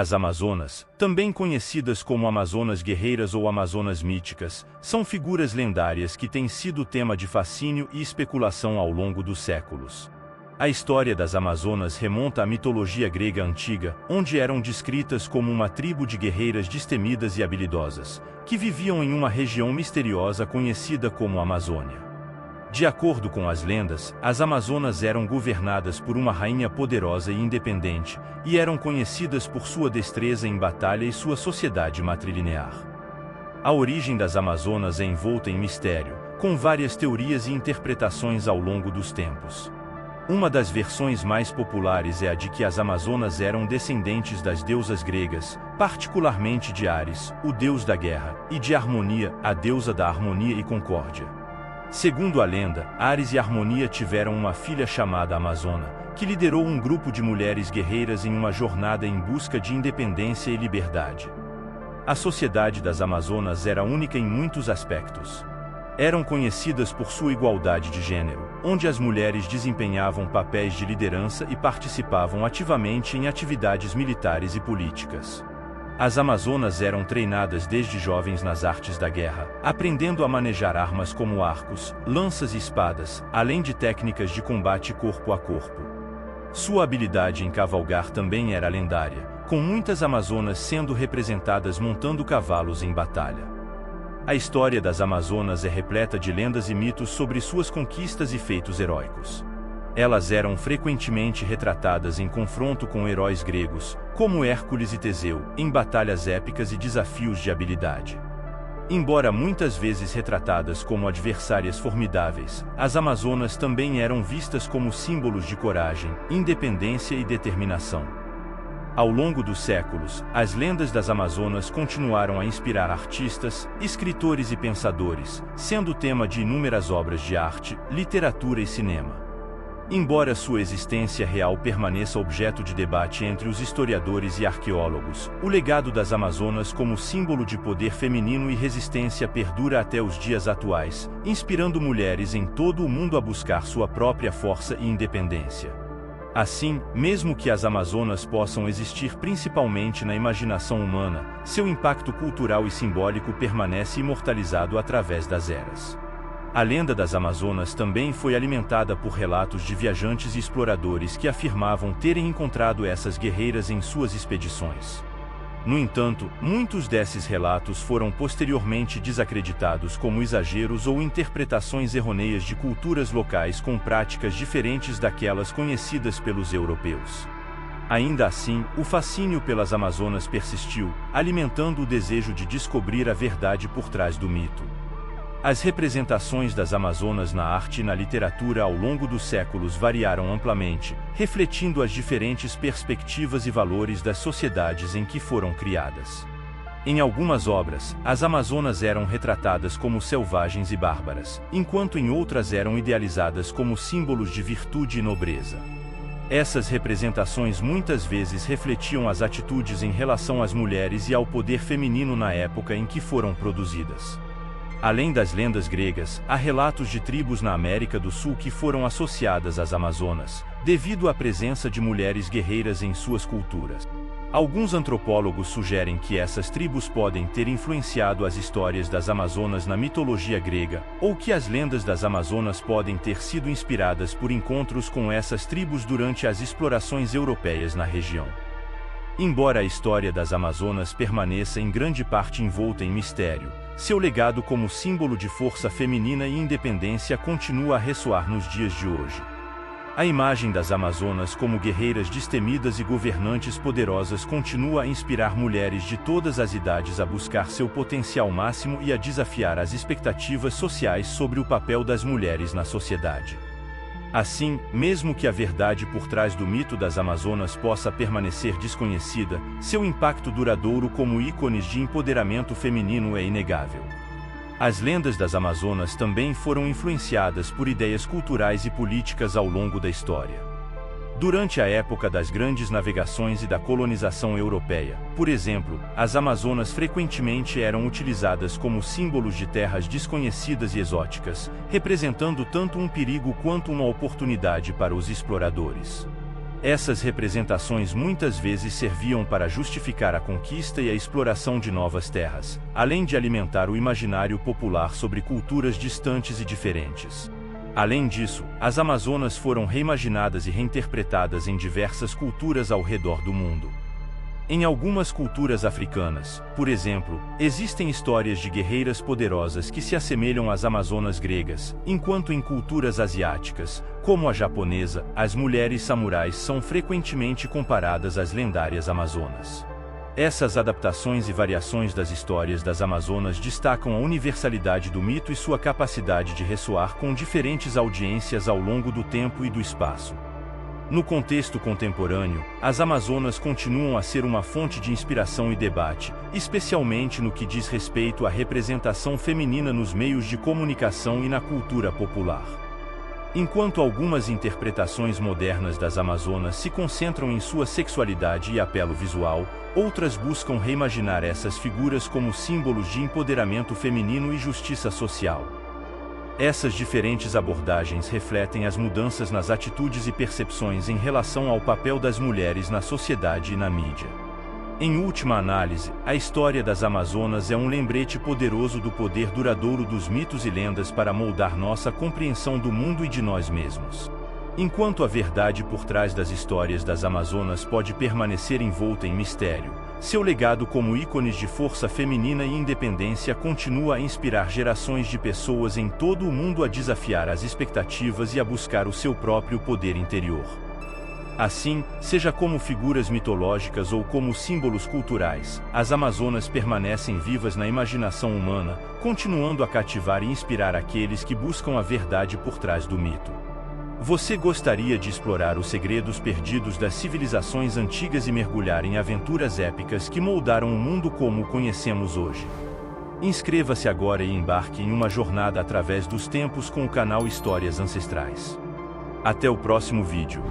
As Amazonas, também conhecidas como Amazonas guerreiras ou Amazonas míticas, são figuras lendárias que têm sido tema de fascínio e especulação ao longo dos séculos. A história das Amazonas remonta à mitologia grega antiga, onde eram descritas como uma tribo de guerreiras destemidas e habilidosas, que viviam em uma região misteriosa conhecida como Amazônia. De acordo com as lendas, as Amazonas eram governadas por uma rainha poderosa e independente, e eram conhecidas por sua destreza em batalha e sua sociedade matrilinear. A origem das Amazonas é envolta em mistério, com várias teorias e interpretações ao longo dos tempos. Uma das versões mais populares é a de que as Amazonas eram descendentes das deusas gregas, particularmente de Ares, o deus da guerra, e de Harmonia, a deusa da harmonia e concórdia. Segundo a lenda, Ares e Harmonia tiveram uma filha chamada Amazona, que liderou um grupo de mulheres guerreiras em uma jornada em busca de independência e liberdade. A sociedade das Amazonas era única em muitos aspectos. Eram conhecidas por sua igualdade de gênero, onde as mulheres desempenhavam papéis de liderança e participavam ativamente em atividades militares e políticas. As Amazonas eram treinadas desde jovens nas artes da guerra, aprendendo a manejar armas como arcos, lanças e espadas, além de técnicas de combate corpo a corpo. Sua habilidade em cavalgar também era lendária, com muitas Amazonas sendo representadas montando cavalos em batalha. A história das Amazonas é repleta de lendas e mitos sobre suas conquistas e feitos heróicos. Elas eram frequentemente retratadas em confronto com heróis gregos, como Hércules e Teseu, em batalhas épicas e desafios de habilidade. Embora muitas vezes retratadas como adversárias formidáveis, as Amazonas também eram vistas como símbolos de coragem, independência e determinação. Ao longo dos séculos, as lendas das Amazonas continuaram a inspirar artistas, escritores e pensadores, sendo tema de inúmeras obras de arte, literatura e cinema. Embora sua existência real permaneça objeto de debate entre os historiadores e arqueólogos, o legado das Amazonas como símbolo de poder feminino e resistência perdura até os dias atuais, inspirando mulheres em todo o mundo a buscar sua própria força e independência. Assim, mesmo que as Amazonas possam existir principalmente na imaginação humana, seu impacto cultural e simbólico permanece imortalizado através das eras. A lenda das Amazonas também foi alimentada por relatos de viajantes e exploradores que afirmavam terem encontrado essas guerreiras em suas expedições. No entanto, muitos desses relatos foram posteriormente desacreditados como exageros ou interpretações errôneas de culturas locais com práticas diferentes daquelas conhecidas pelos europeus. Ainda assim, o fascínio pelas Amazonas persistiu, alimentando o desejo de descobrir a verdade por trás do mito. As representações das Amazonas na arte e na literatura ao longo dos séculos variaram amplamente, refletindo as diferentes perspectivas e valores das sociedades em que foram criadas. Em algumas obras, as Amazonas eram retratadas como selvagens e bárbaras, enquanto em outras eram idealizadas como símbolos de virtude e nobreza. Essas representações muitas vezes refletiam as atitudes em relação às mulheres e ao poder feminino na época em que foram produzidas. Além das lendas gregas, há relatos de tribos na América do Sul que foram associadas às Amazonas, devido à presença de mulheres guerreiras em suas culturas. Alguns antropólogos sugerem que essas tribos podem ter influenciado as histórias das Amazonas na mitologia grega, ou que as lendas das Amazonas podem ter sido inspiradas por encontros com essas tribos durante as explorações europeias na região. Embora a história das Amazonas permaneça em grande parte envolta em mistério, seu legado como símbolo de força feminina e independência continua a ressoar nos dias de hoje. A imagem das Amazonas como guerreiras destemidas e governantes poderosas continua a inspirar mulheres de todas as idades a buscar seu potencial máximo e a desafiar as expectativas sociais sobre o papel das mulheres na sociedade. Assim, mesmo que a verdade por trás do mito das Amazonas possa permanecer desconhecida, seu impacto duradouro como ícones de empoderamento feminino é inegável. As lendas das Amazonas também foram influenciadas por ideias culturais e políticas ao longo da história. Durante a época das grandes navegações e da colonização europeia, por exemplo, as Amazonas frequentemente eram utilizadas como símbolos de terras desconhecidas e exóticas, representando tanto um perigo quanto uma oportunidade para os exploradores. Essas representações muitas vezes serviam para justificar a conquista e a exploração de novas terras, além de alimentar o imaginário popular sobre culturas distantes e diferentes. Além disso, as Amazonas foram reimaginadas e reinterpretadas em diversas culturas ao redor do mundo. Em algumas culturas africanas, por exemplo, existem histórias de guerreiras poderosas que se assemelham às Amazonas gregas, enquanto em culturas asiáticas, como a japonesa, as mulheres samurais são frequentemente comparadas às lendárias Amazonas. Essas adaptações e variações das histórias das Amazonas destacam a universalidade do mito e sua capacidade de ressoar com diferentes audiências ao longo do tempo e do espaço. No contexto contemporâneo, as Amazonas continuam a ser uma fonte de inspiração e debate, especialmente no que diz respeito à representação feminina nos meios de comunicação e na cultura popular. Enquanto algumas interpretações modernas das Amazonas se concentram em sua sexualidade e apelo visual, outras buscam reimaginar essas figuras como símbolos de empoderamento feminino e justiça social. Essas diferentes abordagens refletem as mudanças nas atitudes e percepções em relação ao papel das mulheres na sociedade e na mídia. Em última análise, a história das Amazonas é um lembrete poderoso do poder duradouro dos mitos e lendas para moldar nossa compreensão do mundo e de nós mesmos. Enquanto a verdade por trás das histórias das Amazonas pode permanecer envolta em mistério, seu legado como ícones de força feminina e independência continua a inspirar gerações de pessoas em todo o mundo a desafiar as expectativas e a buscar o seu próprio poder interior. Assim, seja como figuras mitológicas ou como símbolos culturais, as Amazonas permanecem vivas na imaginação humana, continuando a cativar e inspirar aqueles que buscam a verdade por trás do mito. Você gostaria de explorar os segredos perdidos das civilizações antigas e mergulhar em aventuras épicas que moldaram o mundo como o conhecemos hoje? Inscreva-se agora e embarque em uma jornada através dos tempos com o canal Histórias Ancestrais. Até o próximo vídeo.